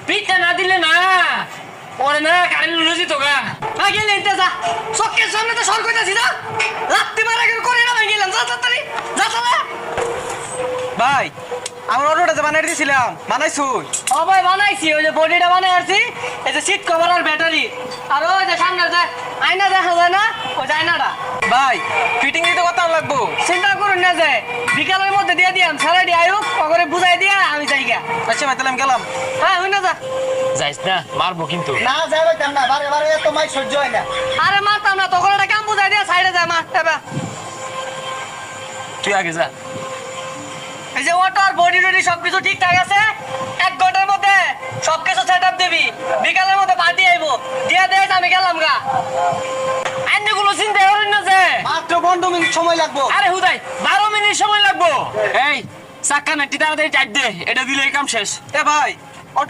পিঠা না দিলে না ওরে না কারেন্ট লুজি তো গা না গেলে এটা যা চোখের সামনে তো সর কইতাছি যা রাত্রি মারা গেল করে না গেলাম যা তাড়াতাড়ি যা চলে ভাই আমার অটোটা যে বানাই দিয়েছিলাম বানাইছুই? ও ভাই বানাইছি ওই যে বডিটা বানাই আসছি এই যে সিট কভার আর ব্যাটারি আর ওই যে সামনে যে আয়না দেখা যায় না ওই যে আয়নাটা ভাই ফিটিং দিতে কত লাগবো? চিন্তা করুন না যে বিকালের মধ্যে দিয়ে দিয়াম স্যালারি আয়ুক পকরে বুঝাই দিয়া আমি যাই গা আচ্ছা ভাই তাহলে আমি গেলাম। হ্যাঁ হই না যা যাইস না মারবো কিন্তু। না যাবে কেন না বারে বারে এত মাই সহ্য হয় না। আরে মারতাম না তখন একটা কাম বুঝাই দিয়া সাইডে যায় মা এবার তুই আগে যা। এই যে ওয়াটার আর বডি টডি সবকিছু ঠিকঠাক আছে 1 ঘন্টার মধ্যে সবকিছু সেট আপ দিবি বিকালের মধ্যে পার্টি আইবো দিয়ে দে আমি গেলাম গা আইনগুলো চিন্তা করেন না যে মাত্র 15 মিনিট সময় লাগবে। আরে হুদাই 12 মিনিট সময় লাগবো। এই চাক্কা নাটি তাড়াতাড়ি টাইট দে, এটা দিলে কাম শেষ। এ ভাই